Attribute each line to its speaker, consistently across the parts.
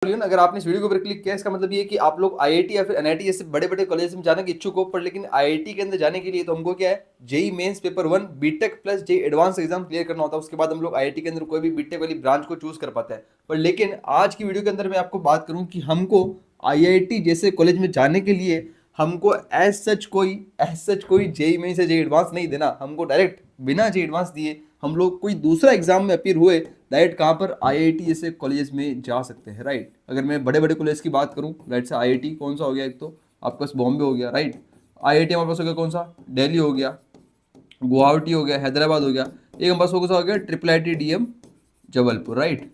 Speaker 1: अगर आपने इस वीडियो के ऊपर क्लिक किया, इसका मतलब ये है कि आप लोग आईआईटी या फिर एनआईटी जैसे बड़े बड़े कॉलेज में जाने के इच्छुक हो, पर लेकिन आईआईटी के अंदर जाने के लिए तो हमको क्या है, JEE mains paper 1 BTech plus JEE advance exam clear करना होता है। उसके बाद हम लोग आईआईटी के अंदर कोई भी बीटेक वाली ब्रांच को चूज कर पाते हैं। पर लेकिन आज की वीडियो के अंदर मैं आपको बात करूं कि हमको आईआईटी जैसे कॉलेज में जाने के लिए हमको एज सच कोई जेई मेंस या जेई एडवांस नहीं देना। हमको डायरेक्ट बिना जेई एडवांस दिए हम लोग कोई दूसरा एग्जाम में अपीयर हुए डायरेक्ट कहाँ पर आईआईटी जैसे कॉलेज में जा सकते हैं, राइट। अगर मैं बड़े बड़े कॉलेज की बात करूँ, राइट से आईआईटी कौन सा हो गया, एक तो आपका पास बॉम्बे हो गया, राइट। आईआईटी हमारे पास हो गया कौन सा, दिल्ली हो गया, गुवाहाटी हो गया, हैदराबाद हो गया। एक हमारे पास कौन सा हो गया, triple I T DM Jabalpur, right.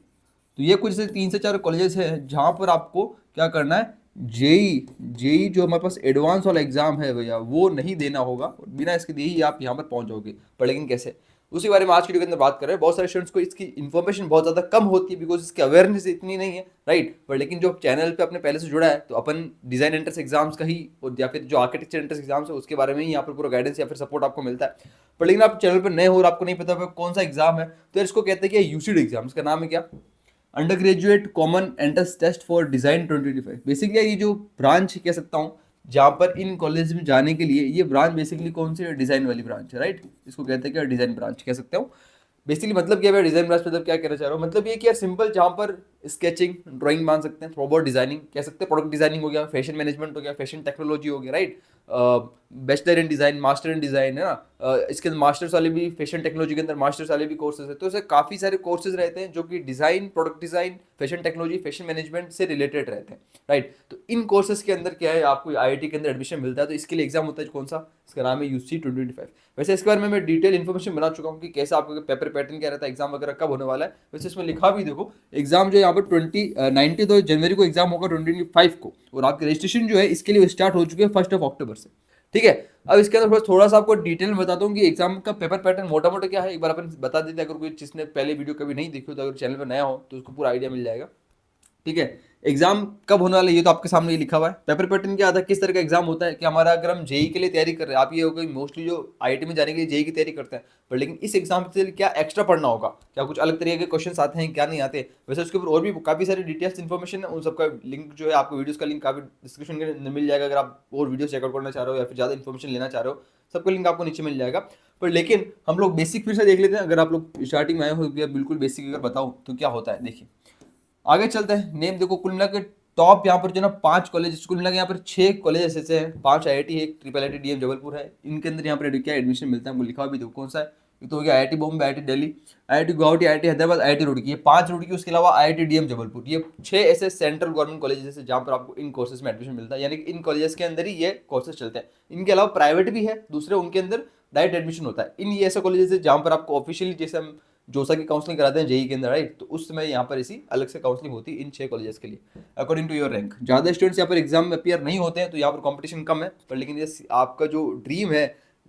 Speaker 1: तो ये कुछ से 3 से 4 कॉलेजेस हैं जहाँ पर आपको क्या करना है, जेई जेई जो हमारे पास एडवांस वाला एग्जाम है भैया, वो नहीं देना होगा। बिना इसके दिए ही आप यहाँ पर पहुँच जाओगे। पर लेकिन कैसे, उसी बारे में आज की वीडियो के अंदर बात कर रहे हैं। बहुत सारे स्टूडेंट्स को इसकी इन्फॉर्मेशन बहुत ज़्यादा कम होती है, बिकॉज इसकी अवेयरनेस इतनी नहीं है, राइट। पर लेकिन जो चैनल पे अपने पहले से जुड़ा है, तो अपन डिजाइन एंट्रेंस एग्जाम्स का ही या फिर जो आर्किटेक्चर एंट्रेंस एग्जाम्स है उसके बारे में ही यहाँ पर पूरा गाइडेंस या फिर सपोर्ट आपको मिलता है। पर लेकिन आप चैनल पर नए हो और आपको नहीं पता कौन सा एग्जाम है, तो इसको कहते हैं कि यूसीडी एग्जाम। इसका नाम है क्या, under graduate common entrance test for design 2025। Basically ये जो ब्रांच कह सकता हूँ जहाँ पर इन कॉलेज में जाने के लिए, ये ब्रांच बेसिकली कौन सी डिजाइन वाली ब्रांच है, राइट। इसको कहते हैं क्या, डिजाइन ब्रांच कह सकते हो। बेसिकली मतलब क्या है डिजाइन ब्रांच, मतलब क्या कहना चाह रहा हूँ, मतलब ये कि यार सिंपल, जहाँ पर स्केचिंग ड्राइंग मान सकते हैं, रोबोट डिजाइनिंग कह सकते हैं, प्रोडक्ट डिजाइनिंग हो गया, फैशन मैनेजमेंट हो गया, फैशन टेक्नोलॉजी हो गया, right. Bachelor in design, master in design है ना। इसके अंदर मास्टर्स वाले भी, फैशन टेक्नोलॉजी के अंदर मास्टर्स वाले भी कोर्सेज है। तो ऐसे काफ़ी सारे कोर्सेज रहते हैं जो कि design, product design, fashion technology, fashion management से रिलेटेड रहते हैं, राइट। तो इन कोर्सेज के अंदर क्या है, आपको आईआईटी के अंदर एडमिशन मिलता है। तो इसके लिए एग्जाम होता है कौन सा, इसका नाम है यूसी 2025। वैसे इसके बारे में मैं डिटेल इन्फॉर्मेशन बना चुका हूँ कि कैसे आपका पेपर पैटर्न क्या रहता है, एग्जाम वगैरह कब होने वाला है। वैसे इसमें लिखा भी देखो, एग्जाम जो है यहाँ पर 19 जनवरी को एग्जाम होगा 2025 को, और आपके रजिस्ट्रेशन जो है इसके लिए स्टार्ट हो चुके हैं 1 अक्टूबर से, ठीक है। अब इसके अंदर थोड़ा सा आपको डिटेल में बताता हूँ कि एग्जाम का पेपर पैटर्न मोटा मोटा क्या है, एक बार अपन बता देते हैं। अगर कोई जिसने पहले वीडियो कभी नहीं देखी हो, तो अगर चैनल पर नया हो तो उसको पूरा आइडिया मिल जाएगा, ठीक है। एग्जाम कब होने वाला है ये तो आपके सामने ही लिखा हुआ है। पेपर पैटर्न क्या आता है, किस तरह का एग्जाम होता है कि हमारा, अगर हम जेई के लिए तैयारी कर रहे हैं, आप ये होगा मोस्टली जो आईआईटी में जाने के लिए जेई की तैयारी करते हैं, पर लेकिन इस एग्जाम के लिए क्या एक्स्ट्रा पढ़ना होगा, क्या कुछ अलग तरीके के क्वेश्चन आते हैं, क्या नहीं आते। वैसे उसके ऊपर और भी काफी सारी डिटेल्स इन्फॉर्मेशन है, उन सबका लिंक जो है आपको, वीडियोस का लिंक काफी डिस्क्रिप्शन के अंदर मिल जाएगा। अगर आप और वीडियो चेकआउट करना चाह रहे हो या फिर ज्यादा इन्फॉर्मेशन लेना चाह रहे हो, सबका लिंक आपको नीचे मिल जाएगा। पर लेकिन हम लोग बेसिक फिर से देख लेते हैं। अगर आप लोग स्टार्टिंग में आए हो, बिल्कुल बेसिक अगर बताऊं तो क्या होता है, देखिए आगे चलते हैं। नेम देखो, कुल मिला के टॉप यहाँ पर जो ना 5 कॉलेज, कुल मिला के यहाँ पर 6 कॉलेज ऐसे हैं, 5 आईआईटी है, एक ट्रिपल आईटी डीएम जबलपुर है। इनके अंदर यहाँ पर क्या एडमिशन मिलता है, हमको लिखा भी देखो कौन सा है। एक तो हो गया IIT Bombay, IIT Delhi, IIT Guwahati, IIT Hyderabad, IIT Roorkee, ये 5 रुड़की। उसके अलावा आईआईटी डीएम जबलपुर। ये 6 ऐसे सेंट्रल गवर्नमेंट कॉलेजेस है जहाँ पर आपको इन कोर्सेज में एडमिशन मिलता है, यानी कि इन कॉलेजेस के अंदर ही ये कोर्सेज चलते हैं। इनके अलावा प्राइवेट भी है दूसरे, उनके अंदर डायरेक्ट एडमिशन होता है। इन ये ऐसे कॉलेजेस है जहाँ पर आपको ऑफिशियली, जैसे हम जोसा की काउंसलिंग कराते हैं जेई के अंदर, राइट, तो उस समय यहाँ पर इसी अलग से काउंसलिंग होती है इन 6 कॉलेजेस के लिए अकॉर्डिंग टू योर रैंक। ज़्यादा स्टूडेंट्स यहाँ पर एग्जाम में अपियर नहीं होते हैं, तो यहाँ पर कंपटीशन कम है। पर लेकिन ये आपका जो ड्रीम है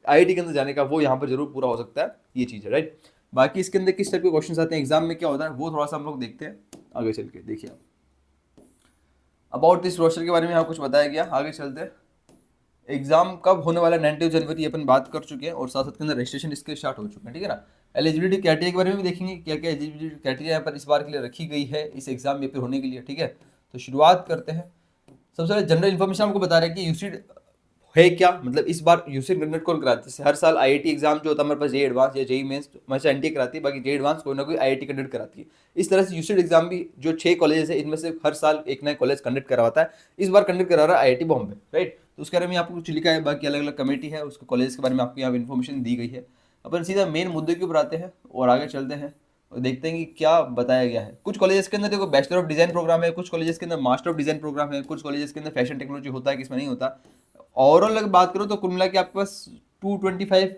Speaker 1: आईआईटी के अंदर जाने का, वो यहाँ पर जरूर पूरा हो सकता है, ये चीज़ है, राइट। बाकी इसके अंदर किस टाइप के क्वेश्चन आते हैं, एग्जाम में क्या होता है, वो थोड़ा सा हम लोग देखते हैं आगे चल के। देखिए आप अबाउट दिस रोस्टर के बारे में यहाँ कुछ बताया गया, आगे चलते हैं। एग्जाम कब होने वाला है, 19 जनवरी अपन बात कर चुके हैं, और साथ साथ के अंदर रजिस्ट्रेशन इसके स्टार्ट हो चुके हैं, ठीक है ना। एलिजिबिलिटी क्राइटेरिया के बारे में भी देखेंगे, क्या क्या एलिजिबिलिटी क्राइटेरिया यहाँ पर इस बार के लिए रखी गई है इस एग्जाम में पेपर होने के लिए, ठीक है। तो शुरुआत करते हैं। सबसे पहले जनरल इन्फॉर्मेशन आपको बता रहे हैं कि यूसीड है क्या, मतलब इस बार यूसीड कंडक्ट कौन कराती है। हर साल आईआईटी एग्जाम जो होता है हमारे पास, जेई एडवांस या जेई मेंस हमारे से एनटीए कराती है, बाकी जेई एडवांस कोई ना कोई आईआईटी कंडक्ट कराती है। इस तरह से यूसीड एग्जाम भी जो 6 कॉलेजेस है, इनमें से हर साल एक नया कॉलेज कंडक्ट करवाता है। इस बार कंडक्ट करा रहा है आईआईटी बॉम्बे, राइट। तो उसके बारे में आपको कुछ लिखा है, बाकी अलग अलग कमेटी है, उसके कॉलेज के बारे में आपको यहाँ इन्फॉर्मेशन दी गई है। अपन सीधा मेन मुद्दे के ऊपर आते हैं और आगे चलते हैं और देखते हैं कि क्या बताया गया है। कुछ कॉलेजेस के अंदर देखो बैचलर ऑफ डिजाइन प्रोग्राम है, कुछ कॉलेजेस के अंदर मास्टर ऑफ डिजाइन प्रोग्राम है, कुछ कॉलेजेस के अंदर फैशन टेक्नोलॉजी होता है, किसमें नहीं होता। ओवरऑल अगर बात करो तो कुल मिला के आपके पास 225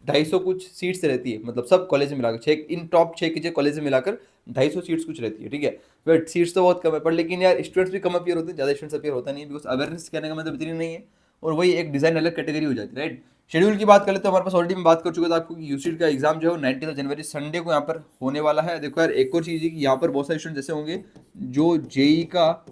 Speaker 1: 250 कुछ सीट्स रहती है, मतलब सब कॉलेज में मिलाकर 6, इन टॉप 6 के कॉलेज में मिलाकर 250 सीट्स कुछ रहती है, ठीक है। बट सीट्स तो बहुत कम है, पर लेकिन यार स्टूडेंट्स भी कम अपियर होते हैं, ज़्यादा स्टूडेंट्स अपियर होता नहीं है, बिकॉज अवेयरनेस कहने का मतलब इतनी नहीं है, और वही एक डिज़ाइन अलग कैटेगरी हो जाती है, राइट। शेड्यूल की बात करें तो हमारे पास ऑलरेडी मैं बात कर चुका था आपको कि यूसीड का एग्जाम जो है 19 जनवरी संडे को यहाँ पर होने वाला है। देखो यार एक और चीज़ है कि यहाँ पर बहुत सारे स्टूडेंट जैसे होंगे जो जेई का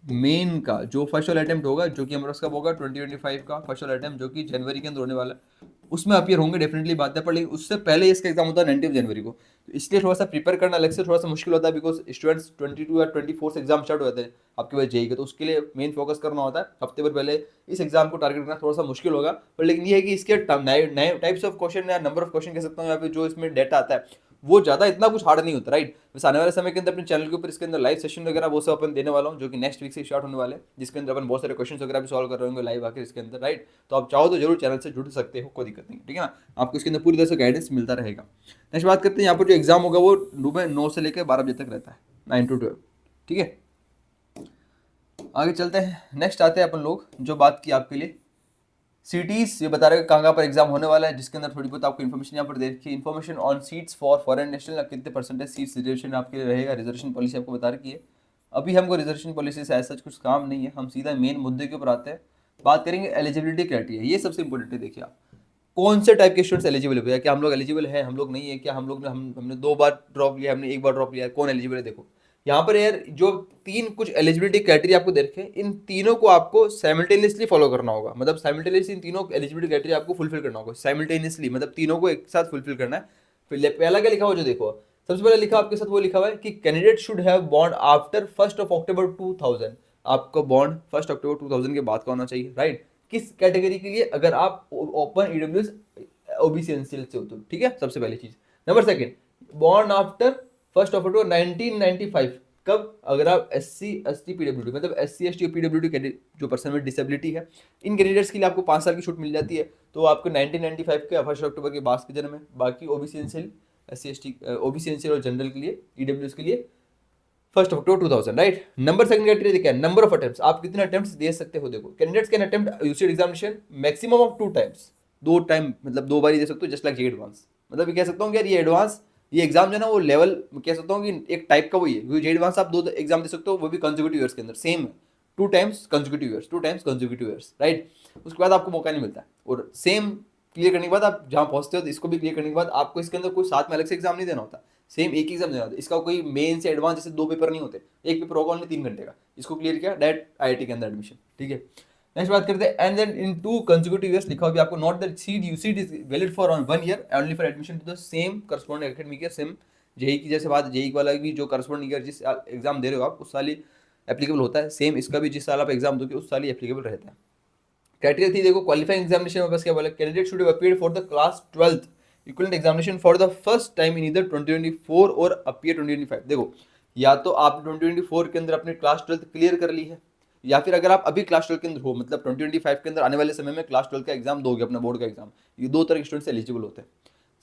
Speaker 1: मेन का जो फर्स्ट वाला अटेम्प्ट होगा, जो कि हमारा कब होगा 2025 का फर्स्ट वाला अटेम्प्ट, जो कि जनवरी के अंदर होने वाला है। उसमें अपीयर होंगे, डेफिनेटली बात है, पर लेकिन उससे पहले इसका एग्जाम होता है 19 जनवरी को, तो इसलिए थोड़ा सा प्रिपेयर करना अलग से थोड़ा सा मुश्किल होता है, बिकॉज स्टूडेंट्स 22 या 24 से एग्जाम स्टार्ट हो जाते हैं आपके पास जेई के, तो उसके लिए मेन फोकस करना होता है, हफ्ते भर पहले इस एग्जाम को टारगेट करना थोड़ा सा मुश्किल होगा, पर लेकिन ये है कि इसके नए टाइप्स ऑफ क्वेश्चन या नंबर ऑफ क्वेश्चन कह सकता हूँ, या फिर जो इसमें डेटा आता है वो ज़्यादा इतना कुछ हार्ड नहीं होता, राइट। बस आने वाले समय के अंदर अपने चैनल के ऊपर इसके अंदर लाइव सेशन वगैरह वो सब अपन देने वाला हूँ, जो कि नेक्स्ट वीक से स्टार्ट होने वाले हैं, जिसके अंदर अपन बहुत सारे क्वेश्चन वगैरह भी सॉल्व कर रहे होंगे लाइव आकर इसके अंदर, राइट। तो आप चाहो तो जरूर चैनल से जुड़ सकते हो, कोई दिक्कत नहीं, ठीक है ना, आपको इसके अंदर पूरी तरह से गाइडेंस मिलता रहेगा। नेक्स्ट बात करते हैं, यहाँ पर जो एग्जाम होगा वो सुबह 9 से लेकर 12 बजे तक रहता है, 9 to 12, ठीक है। आगे चलते हैं, नेक्स्ट आते हैं अपन लोग, जो बात की आपके लिए सिटीज, ये बता रहे हैं कहाँ पर एग्जाम होने वाला है, जिसके अंदर थोड़ी बहुत आपको इन्फॉर्मेशन यहाँ पर देखिए, information on seats for foreign national, कितने परसेंटेज सीट्स रिजर्वेशन आपके लिए रहेगा, रिजर्वेशन पॉलिसी आपको बता रखी है। अभी हमको रिजर्वेशन पॉलिसी से ऐसा कुछ काम नहीं है, हम सीधा मेन मुद्दे के ऊपर आते हैं, बात करेंगे एलिजिबिलिटी क्राइटेरिया, ये सबसे इंपॉर्टेंट है। देखिए आप कौन से टाइप के स्टूडेंट्स एलिजिबल है, क्या हम लोग एलिजिबल है, हम लोग नहीं है, क्या हम लोग हमने 2 बार ड्रॉप लिया, हमने 1 बार ड्रॉप लिया, कौन एलिजिबल है। देखो यहाँ पर यार जो 3 कुछ एलिजिबिलिटी क्राइटेरिया आपको देखे, इन तीनों को आपको साइमल्टेनियसली फॉलो करना होगा, मतलब साइमल्टेनियसली इन तीनों एलिजिबिलिटी क्राइटेरिया आपको फुलफिल करना होगा साइमल्टेनियसली, मतलब तीनों को एक साथ फुलफिल करना है। फिर पहला क्या लिखा हुआ, जो देखो सबसे पहले लिखा आपके साथ वो लिखा हुआ है कि candidate should have bond after 1 October 2000, आपको बॉन्ड 1 October 2000 के बाद का होना चाहिए, राइट। किस कैटेगरी के लिए, अगर आप ओपन ईडब्ल्यूएस ओबीसी एनसीएल से हो तो, ठीक है, सबसे पहली चीज। Number second, born after 1 October 1995, कब, अगर आप SC ST PWD, मतलब SC ST और PWD जो पर्सन में डिसेबिलिटी है, इन कैंडिडेट्स के लिए आपको 5 साल की छूट मिल जाती है, तो आपको 1995 के 1 October के बाद के जन्म है। बाकी OBC NCL, SC ST OBC NCL और जनरल के लिए, ईडब्ल्यूएस के लिए 1 October 2000, right. Number second criteria क्या है, नंबर ऑफ अटेम्प्ट्स, आप कितने अटेम्प्ट्स दे सकते हो। देखो candidates can attempt UCD examination maximum of 2 times, 2 time मतलब 2 बार ही दे सकते हो, जस्ट लाइक जेई एडवांस, मतलब ये कह सकता हूँ कि यार ये एडवांस, ये एग्जाम जो है ना वो लेवल कह सकता हूँ कि एक टाइप का वही है, क्योंकि जेई एडवांस आप 2 एग्जाम दे सकते हो, वो भी कंसेक्यूटिव ईयर्स के अंदर, सेम है 2 times consecutive years, 2 times consecutive years, right. उसके बाद आपको मौका नहीं मिलता, और सेम क्लियर करने के बाद आप जहाँ पहुंचते हो तो इसको भी क्लियर करने के बाद आपको इसके अंदर कोई साथ में अलग से एग्जाम नहीं देना होता, सेम एक एग्जाम देना होता है। इसका कोई मेन से एडवांस जैसे 2 पेपर नहीं होते, एक पेपर होगा ओनली 3 घंटे का, इसको क्लियर किया डायरेक्ट आईआईटी के अंदर एडमिशन, ठीक है। नेक्स्ट बात करते हैं, and then in 2 consecutive years लिखा हुआ आपको, not that seat UCEED is valid for on 1 year only for admission to the same corresponding academic year, same JEE की जैसे बात, जेई वाला भी जो करस्पॉन्डिंग ईयर जिस एग्जाम दे रहे हो आप उस साल ही एप्लीकेबल होता है, सेम इसका भी जिस साल आप एग्जाम दोगे उस साल ही एप्लीकेबल रहता है। क्राइटेरिया थी देखो, क्वालिफाइंग एग्जामिनेशन में बस क्या बोला, candidate should have appeared for the class 12th equivalent examination for the first time in either 2024 और अपीयर 2025। देखो या तो आप 2024 के अंदर अपनी क्लास 12th क्लियर कर ली है, या फिर अगर आप अभी क्लास 12 के अंदर हो, मतलब 2025 के अंदर आने वाले समय में क्लास 12 का एग्जाम दोगे, अपना बोर्ड का एग्जाम, ये 2 तरह के स्टूडेंट्स एलिजिबल होते हैं।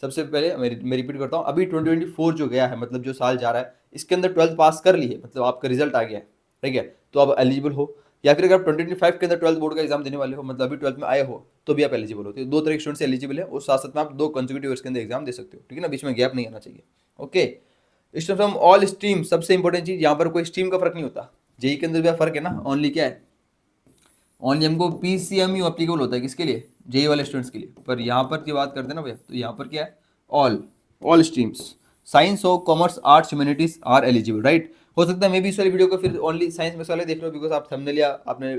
Speaker 1: सबसे पहले मैं रिपीट करता हूँ, अभी 2024 जो गया है, मतलब जो साल जा रहा है, इसके अंदर 12th पास कर ली है, मतलब आपका रिजल्ट आ गया है, ठीक है, तो आप एलिजिबल हो। या फिर अगर आप 2025 के अंदर 12th बोर्ड का एग्जाम देने वाले हो, मतलब अभी 12th में आए हो, तो भी आप एलिजिबल हो। तो 2 तरह के स्टूडेंट्स एलिजिबल है, और साथ साथ में आप 2 कंसेक्यूटिव ईयर्स के अंदर एग्जाम दे सकते हो, ठीक है ना, बीच में गैप नहीं आना चाहिए, okay. Students from all stream, सबसे इंपॉर्टेंट चीज, यहाँ पर कोई स्ट्रीम का फर्क नहीं होता, जेई के अंदर भी फर्क है ना, ओनली क्या है, ओनली हमको पीसीएमयू एप्लीकेबल होता है, किसके लिए, जेई वाले स्टूडेंट्स के लिए, पर यहाँ पर की बात करते हैं ना भैया, तो यहाँ पर क्या है, ऑल स्ट्रीम्स, साइंस हो, commerce, arts, humanities are eligible, right. हो सकता है मैं भी इस वाली वीडियो को फिर ओनली साइंस में वाले देख लो, बिकॉज आप थंबनेल या आपने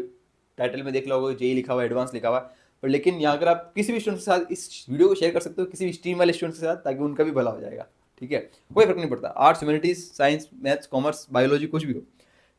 Speaker 1: टाइटल में देख लो होगा जेई लिखा हुआ, एडवांस लिखा हुआ, पर लेकिन यहाँ अगर आप किसी भी स्टूडेंट के साथ इस वीडियो को शेयर कर सकते हो, किसी भी स्ट्रीम वाले स्टूडेंट्स के साथ, ताकि उनका भी भला हो जाएगा, ठीक है, कोई फर्क नहीं पड़ता, arts, humanities, science, maths, commerce, biology, कुछ भी हो,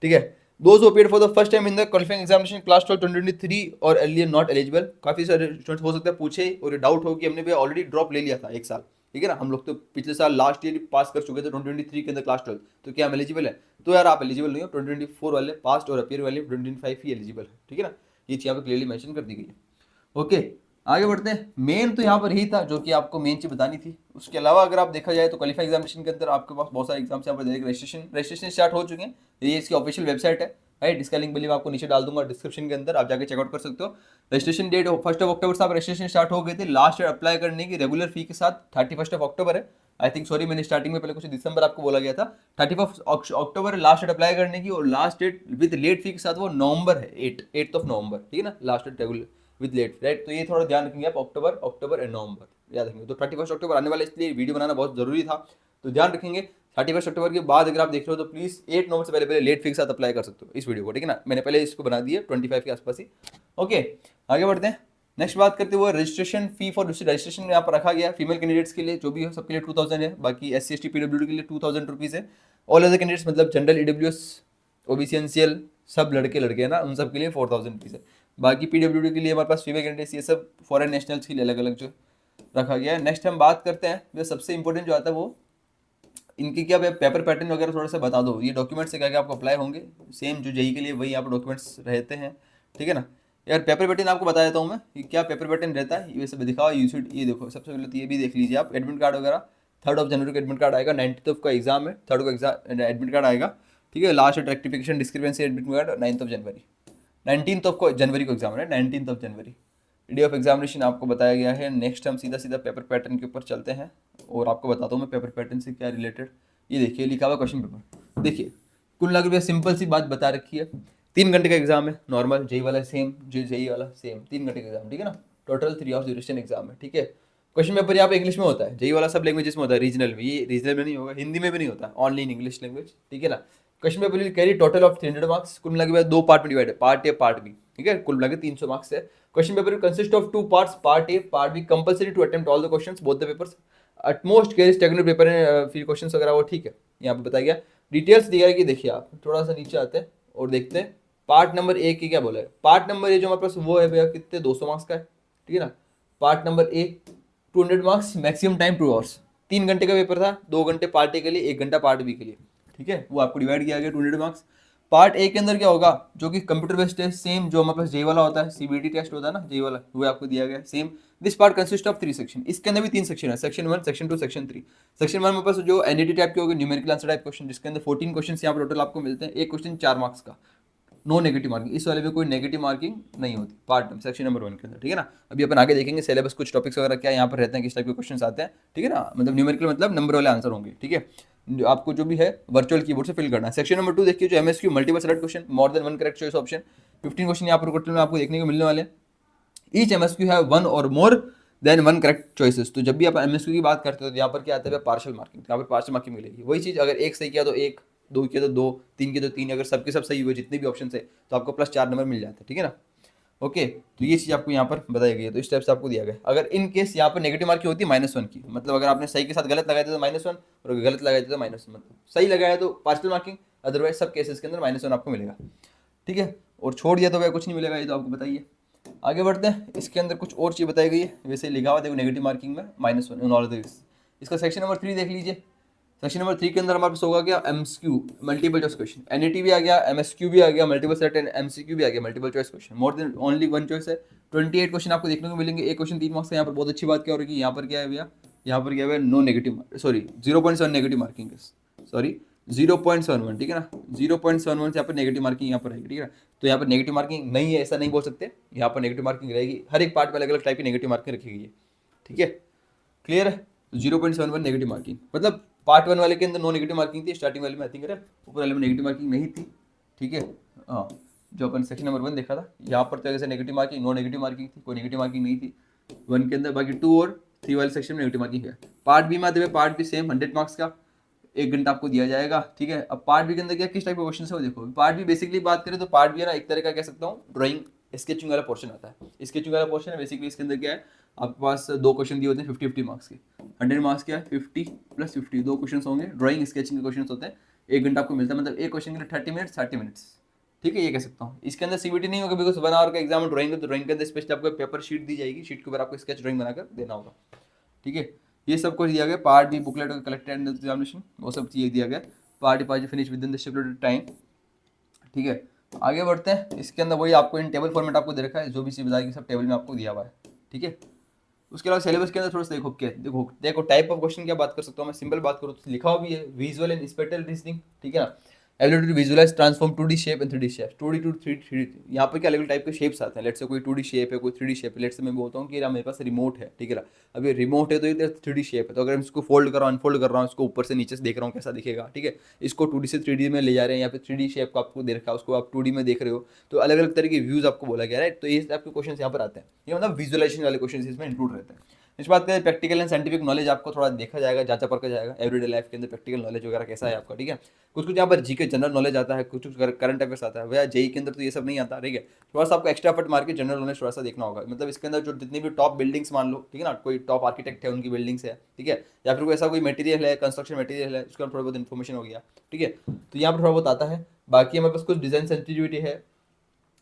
Speaker 1: ठीक है। Those who appeared for the first time in the qualifying examination class 12 2023 और earlier not eligible, काफी सारे स्टूडेंट्स हो सकता है पूछे और ये डाउट हो कि हमने भी ऑलरेडी ड्रॉप ले लिया था 1 साल, ठीक है ना, हम लोग तो पिछले साल लास्ट ईयर पास कर चुके थे 2023 के अंदर क्लास 12, तो क्या हम एलिजिबल है, तो यार आप एलिजिबल नहीं हो, 2024 वाले पास्ट और अपीयर वाले 2025 ही एलिजिबल है, ठीक है ना, ये चीज़ यहाँ पर क्लियरली मेंशन कर दी गई है, ओके। आगे बढ़ते हैं, मेन तो यहाँ पर ही था जो कि आपको मेन चीज बतानी थी। उसके अलावा अगर आप देखा जाए तो क्वालिफाई एग्जामिनेशन के अंदर आपके पास बहुत सारे एग्जाम्स यहाँ पर रजिस्ट्रेशन स्टार्ट हो चुके हैं, ये इसकी ऑफिशियल वेबसाइट है, राइट। इसका लिंक भी मैं आपको नीचे डाल दूंगा डिस्क्रिप्शन के अंदर, आप जाके चेकआउट कर सकते हो। रजिस्ट्रेशन डेट 1 October से आप रजिस्ट्रेशन स्टार्ट हो गए थे, लास्ट डेट अप्लाई करने की रेगुलर फी के साथ 31 October है, आई थिंक, सॉरी मैंने स्टार्टिंग में पहले कुछ दिसंबर आपको बोला गया था, 31 October लास्ट डेट अप्लाई करने की, और last date with late fee के साथ वो नवंबर है, 8 November, ठीक है ना, last date regular with late, right. तो ये थोड़ा ध्यान रखेंगे आप, अक्टूबर एंड नवंबर याद रखेंगे। तो 31 October आने वाले, इसलिए वीडियो बनाना बहुत जरूरी था, तो ध्यान रखेंगे। 31 October के बाद अगर आप देख रहे हो तो प्लीज 8 नवंबर से पहले पहले लेट फी के साथ अप्लाई कर सकते हो इस वीडियो को, ठीक है ना, मैंने पहले इसको बना दिया 25 के आसपास ही, ओके। आगे बढ़ते हैं, नेक्स्ट बात करते हुए रजिस्ट्रेशन फी फॉर रजिस्ट्रेशन यहाँ पर रखा गया फीमेल कैंडिडेट्स के लिए जो भी हो सबके लिए 2000 है, बाकी SC ST PWD के लिए 2000 रुपीज़ है। ऑल अदर कैंडिडेट्स मतलब जनरल EWS OBC NCL सब लड़के लड़के हैं ना, उन सब के लिए 4000 रुपीज़ है। बाकी PWD के लिए हमारे पास फीमेल कैंडिडेट्स ये सब फॉरेन नेशनल्स के लिए अलग अलग जो रखा गया है। नेक्स्ट हम बात करते हैं जो सबसे इंपॉर्टेंट जो आता है वो इनकी क्या पेपर पैटर्न वगैरह थोड़ा सा बता दो, ये डॉक्यूमेंट्स से क्या क्या आपको अप्लाई होंगे, सेम जो जेई के लिए वही यहाँ पर डॉक्यूमेंट्स रहते हैं, ठीक है ना। यार पेपर पैटर्न आपको बता देता हूँ मैं कि क्या पेपर पैटर्न रहता है, ये सब दिखाओ यूसिड, ये देखो सबसे पहले तो ये भी देख लीजिए आप, एडमिट कार्ड वगैरह 3 जनवरी को एडमिट कार्ड आएगा, 19 का एग्जाम है, 3 को एग्जाम एडमिट कार्ड आएगा, ठीक है। Last rectification discrepancy admit card 9 जनवरी, 19 जनवरी को एग्जाम है, 19 जनवरी डे ऑफ एग्जामिनेशन आपको बताया गया है। नेक्स्ट हम सीधा सीधा पेपर पैटर्न के ऊपर चलते हैं और आपको बताता हूँ मैं पेपर पैटर्न से क्या रिलेटेड। ये देखिए लिखा हुआ क्वेश्चन पेपर, देखिए कुल लग रुपये सिंपल सी बात बता रखी है। 3 घंटे का एग्जाम है नॉर्मल, जेई वाला सेम, जेई वाला सेम, 3 घंटे का एग्जाम, ठीक है ना। टोटल 3 आवर्स ड्यूरेशन एग्जाम है, ठीक है। क्वेश्चन पेपर यहाँ पे इंग्लिश में होता है, जेई वाला सब लैंग्वेजेस में होता है, रीजनल में, ये रीजनल में नहीं होगा, हिंदी में भी नहीं होता, ऑनली इन इंग्लिश लैंग्वेज, ठीक है ना। Question paper will carry total of 300 marks, कुल मिला के 2 पार्ट में डिवाइड है, पार्ट ए पार्ट बी, ठीक है। कुल मिला के 300 मार्क्स है। Question paper will consist of 2 parts, part A part B, compulsory to attempt all the questions both the papers, utmost carries technical paper है, फिर क्वेश्चंस वगैरह वो, ठीक है। यहाँ पे बताया गया डिटेल्स दिया है कि देखिए आप थोड़ा सा नीचे आते हैं और देखते हैं पार्ट नंबर 1 की क्या बोला है। पार्ट नंबर ए जो हमारे पास वो है भैया कितने 200 मार्क्स का है, ठीक है ना। Part number A 200 marks, maximum time 2 hours, 3 घंटे का पेपर था, 2 घंटे पार्ट ए के लिए, 1 घंटा पार्ट बी के लिए, ठीक है। वो आपको डिवाइड किया गया 200 मार्क्स। पार्ट ए के अंदर क्या होगा जो कि कंप्यूटर बेस्ड टेस्ट, सेम जो हमारे पास जे वाला होता है, CBT टेस्ट होता है ना जे वाला, वो आपको दिया गया same. This part consist of 3 section, इसके अंदर भी 3 सेक्शन है, सेक्शन 1, सेक्शन 2, सेक्शन 3। सेक्शन 1 में पास जो NET टाइप के होगी, न्यूमेरिकल आंसर टाइप क्वेश्चन, जिसके अंदर 14 क्वेश्चन यहाँ पर टोटल आपको मिलते हैं, एक क्वेश्चन 4 मार्क्स का, नो नेगेटिव मार्किंग, इस वाले में कोई नेगेटिव मार्किंग नहीं होती पार्ट सेक्शन नंबर 1 के अंदर, ठीक है ना। अभी अपन आगे देखेंगे सिलेबस, कुछ टॉपिक्स वगैरह क्या यहाँ पर रहते हैं, किस टाइप के क्वेश्चन आते हैं, ठीक है ना। मतलब न्यूमेरिकल मतलब नंबर वाले आंसर होंगे, ठीक है। आपको जो भी है वर्चुअल कीबोर्ड से फिल करना है। सेक्शन नंबर 2 देखिए जो MSQ multiple select question, more than 1 correct choice option, 15 question यहाँ पर टोटल में आपको देखने को मिलने वाले हैं। ईच MSQ है 1 और मोर देन 1 करेक्ट चॉइसेस। तो जब भी आप MSQ की बात करते हो तो यहाँ पर क्या आता है पार्शियल मार्किंग, यहाँ पर पार्शियल मार्किंग मिलेगी। वही चीज़ अगर 1 सही किया तो 1, 2 किया तो 2, 3 किया तो 3, अगर सबके सब सही हुए जितने भी ऑप्शन है तो आपको +4 नंबर मिल जाते हैं, ठीक है ना। ओके, तो ये चीज़ आपको यहाँ पर बताई गई है, तो इस टाइप से आपको दिया गया। अगर इन केस यहाँ पर नेगेटिव मार्किंग होती है -1 की, मतलब अगर आपने सही के साथ गलत लगाए थे तो -1 और अगर गलत लगाए थे तो -1, मतलब सही लगाया तो पार्शियल मार्किंग, अदरवाइज सब केसेस के अंदर -1 आपको मिलेगा, ठीक है। और छोड़ दिया तो वह कुछ नहीं मिलेगा, ये तो आपको बताइए। आगे बढ़ते हैं, इसके अंदर कुछ और चीज़ बताई गई है, वैसे लिखा हुआ देखो नेगेटिव मार्किंग में -1 इन ऑल ऑफ दिस। इसका सेक्शन नंबर 3 देख लीजिए। सेक्शन नंबर 3 के अंदर हमारे पास होगा क्या MCQ multiple choice question, NET भी आ गया, MSQ भी आ गया, मल्टीपल सेलेक्ट एंड MCQ भी आ गया, multiple choice question, more than only 1 choice है। 28 क्वेश्चन आपको देखने को मिलेंगे, एक क्वेश्चन 3 मार्क्स का। यहाँ पर बहुत अच्छी बात क्या हो रही है, यहाँ पर क्या है भैया, यहाँ पर क्या है no negative, sorry 0.7 negative marking, sorry 0.71, ठीक है ना। 0.71 से यहाँ पर नेगेटिव मार्किंग यहाँ पर रहेगी, ठीक है ना। तो यहाँ पर नेगेटिव मार्किंग नहीं है ऐसा नहीं बोल सकते, यहाँ पर नेगेटिव मार्किंग रहेगी, हर एक पार्ट में अलग अलग टाइप की नेगेटिव मार्किंग रखी गई है, ठीक है। क्लियर है, 0.71 नेगेटिव मार्किंग, मतलब पार्ट 1 वाले के अंदर नो नेगेटिव मार्किंग थी, स्टार्टिंग वाले में आई थिंक ऊपर वाले में नेगेटिव मार्किंग नहीं थी, ठीक है। हाँ, जो अपन सेक्शन नंबर 1 देखा था यहाँ पर तो ऐसे negative marking, no negative marking थी, कोई नेगेटिव मार्किंग नहीं थी 1 के अंदर। बाकी 2 और 3 वाले सेक्शन में नेगेटिव मार्किंग है। पार्ट बी में आते हुए पार्ट बी सेम 100 मार्क्स का, 1 घंटा आपको दिया जाएगा, ठीक है। अब पार्ट बी के अंदर क्या किस टाइप के क्वेश्चन है वो देखो। पार्ट बी बेसिकली बात करें तो पार्ट बी है ना एक तरह का कह सकता हूँ ड्राइंग स्केचिंग वाला पोर्शन आता है। स्केचिंग वाला पोर्शन है बेसिकली, इसके अंदर क्या है आपके पास 2 क्वेश्चन दिए होते हैं 50-50 मार्क्स के, 100 मार्क्स क्या है 50 + 50, 2 क्वेश्चन होंगे, ड्राइंग स्केचिंग के क्वेश्चन होते हैं, 1 घंटा आपको मिलता है, मतलब एक क्वेश्चन के लिए 30 मिनट्स 30 मिनट्स, ठीक है। ये कह सकता हूँ इसके अंदर CBT नहीं होगा बिकॉज 1 आवर का एग्जाम है ड्राइंग का, तो ड्राइंग के अंदर स्पेशली आपको पेपर शीट दी जाएगी, शीट के ऊपर आपको स्केच ड्राइंग बनाकर देना होगा, ठीक है। ये सब कुछ दिया गया। Part B booklet collected examination, वो सब चीज़ दिया गया। Part part finish within the stipulated time, ठीक है। आगे बढ़ते हैं, इसके अंदर वही आपको इन टेबल फॉर्मेट आपको दे रखा है, जो भी चीज़ बताएगी सब टेबल में आपको दिया हुआ है, ठीक है। उसके अलावा सिलेबस के अंदर थोड़ा सा देखो क्या देखो टाइप ऑफ क्वेश्चन क्या बात कर सकता हूँ मैं, सिंपल बात करूँ तो लिखा हुआ भी है विजुअल एंड स्पेक्ट्रल रीजनिंग, ठीक है ना। Ability to visualise transform 2D shape and 3D shape, 2D to 3D, यहाँ पर क्या अलग अलग टाइप के शेप्स आते हैं। लेट्स से कोई 2D शेप है, कोई 3D शेप है। लेट्स से मैं बोलता हूँ कि मेरे पास रिमोट है, ठीक है ना। अब ये रिमोट है तो ये 3D शेप है, तो अगर मैं इसको फोल्ड कर रहा हूँ अनफोल्ड कर रहा हूँ, इसको ऊपर से नीचे से देख रहा हूँ कैसा दिखेगा, ठीक है। इसको 2D से 3D में ले जा रहे हैं, यहाँ पे 3D शेप को आपको दे रखा है, उसको आप 2D में देख रहे हो, तो अलग अलग तरह के व्यूज आपको बोला गया है। तो ये टाइप के क्वेश्चन यहाँ पर आते हैं, ये मतलब विजुअलाइजेशन वाले क्वेश्चन इसमें इंक्लूड रहते हैं। इस बात करें प्रैक्टिकल एंड साइंटिफिक नॉलेज आपको थोड़ा देखा जाएगा, जांचा परखा जाएगा एवरीडे लाइफ के अंदर प्रैक्टिकल नॉलेज वगैरह कैसा है आपका, ठीक है। कुछ कुछ यहाँ पर जीके जनरल नॉलेज आता है, कुछ कुछ करंट अफेयर्स आता है, वह जेई के अंदर तो ये सब नहीं आता, ठीक है। थोड़ा सा आपको एक्स्ट्रा एफर्ट मार के जनरल नॉलेज थोड़ा सा देखना होगा, मतलब इसके अंदर जो जितनी भी टॉप बिल्डिंग्स मान लो, ठीक है ना, कोई टॉप आर्किटेक्ट है उनकी बिल्डिंग्स है, ठीक है, या फिर कोई ऐसा कोई मटेरियल है, कंस्ट्रक्शन मटेरियल है, उसका थोड़ा बहुत इन्फॉर्मेशन हो गया, ठीक है। तो यहाँ पर थोड़ा बहुत आता है। बाकी हमारे पास कुछ डिजाइन सेंसिटिविटी है,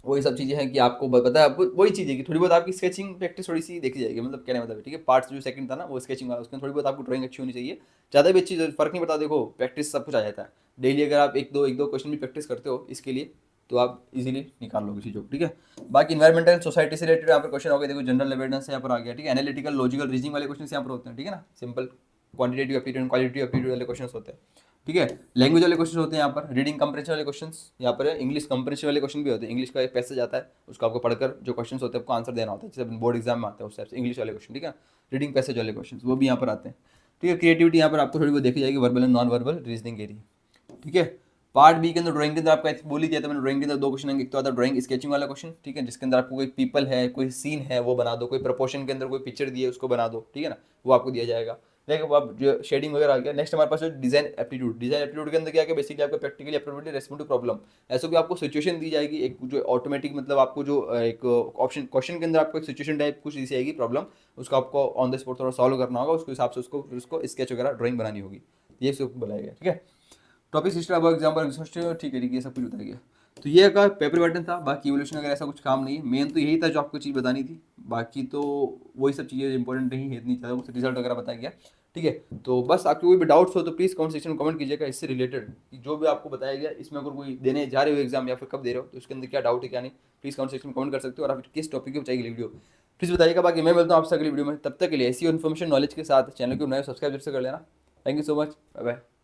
Speaker 1: वही सब चीज़ें हैं कि आपको पता है, वही चीज़ है कि थोड़ी बहुत आपकी स्केचिंग प्रैक्टिस थोड़ी सी देखी जाएगी, मतलब कहने मतलब, ठीक है। पार्ट्स जो सेकंड था ना वो स्केचिंग वाला, उसमें थोड़ी बहुत आपको ड्राइंग अच्छी होनी चाहिए, ज़्यादा भी अच्छी फर्क नहीं पड़ता, देखो प्रैक्टिस सब कुछ आ जाता है। डेली अगर आप एक दो क्वेश्चन भी प्रैक्टिस करते हो इसके लिए, तो आप इजीली निकाल लोगे चीज़ों को, ठीक है। बाकी इन्वायरमेंटल सोसाइटी से रिलेटेड यहाँ पर क्वेश्चन हो गए, देखो जनरल अवेयरनेस यहाँ पर आ गया, ठीक है। एनालिटिकल लॉजिकल रीजनिंग वाले क्वेश्चन यहाँ पर होते हैं, ठीक है ना, simple quantitative aptitude qualitative aptitude वाले क्वेश्चन होते हैं, ठीक है। लैंग्वेज वाले क्वेश्चन होते हैं यहाँ पर, रीडिंग कंप्रेशन वाले क्वेश्चन यहाँ पर है, इंग्लिश कंप्रेशन वाले क्वेश्चन भी होते हैं, इंग्लिश का एक पैसेज आता है उसको आपको पढ़कर जो क्वेश्चन होते हैं आपको आंसर देना होता है, जैसे बोर्ड एग्जाम में आता है उस टाइप से इंग्लिश वाले क्वेश्चन, ठीक है। रीडिंग पैसेज वाले क्वेश्चन वो भी यहाँ पर आते हैं, ठीक है। क्रिएटिविटी यहाँ पर आपको थोड़ी बहुत देखी जाएगी, verbal and non verbal reasoning area, ठीक है। पार्ट बी के अंदर ड्राइंग के अंदर आपका बोल ही दिया था मैंने, ड्राइंग के अंदर दो क्वेश्चन, एक तो आता है ड्राइंग स्केचिंग वाला क्वेश्चन, ठीक है, जिसके अंदर आपको कोई पीपल है, कोई सीन है वो बना दो, कोई प्रपोर्शन के अंदर कोई पिक्चर दी है उसको बना दो, ठीक है ना, वो आपको दिया जाएगा। देखो अब जो शेडिंग वगैरह आ गया। नेक्स्ट हमारे पास डिजाइन एप्टीट्यूड, डिजाइन एप्टीट्यूड के अंदर क्या है, बेसिकली आपका practically aptitude respond to problem, ऐसे भी आपको सिचुएशन दी जाएगी एक जो ऑटोमेटिक, मतलब आपको जो एक ऑप्शन क्वेश्चन के अंदर आपको एक सिचुएशन टाइप कुछ दी जाएगी प्रॉब्लम, उसको आपको ऑन द स्पॉट थोड़ा सॉल्व करना होगा, उसके हिसाब से उसको स्केच वगैरह ड्राइंग बनानी होगी, ये सब बुलाया गया, ठीक है। टॉपिक सिस्टम अब एग्जाम्पल, ठीक है, ठीक है, सब कुछ बताया गया। तो ये का पेपर पैटर्न था, बाकी इवोल्यूशन वगैरह ऐसा कुछ काम नहीं है, मेन तो यही था जो आपको चीज़ बतानी थी, बाकी तो वही सब चीज़ें इंपॉर्टेंट नहीं है इतनी ज़्यादा, रिजल्ट वगैरह बताया गया, ठीक है। तो बस आपके कोई भी डाउट्स हो तो प्लीज़ कमेंट सेक्शन में कमेंट कीजिएगा इससे रिलेटेड, कि जो भी आपको बताया गया इसमें अगर कोई देने जा रहे हो एग्जाम या फिर कब दे रहे हो तो इसके अंदर क्या डाउट है क्या नहीं, प्लीज़ कमेंट सेक्शन में कमेंट कर सकते हो, और आप किस टॉपिक की चाहिए वीडियो प्लीज़ बताइएगा। बाकी मैं मिलता हूँ आपसे अगली वीडियो में, तब तक के लिए ऐसी इन्फॉर्मेशन नॉलेज के साथ चैनल को नए सब्सक्राइब जरूर से कर लेना। Thank you so much, bye bye.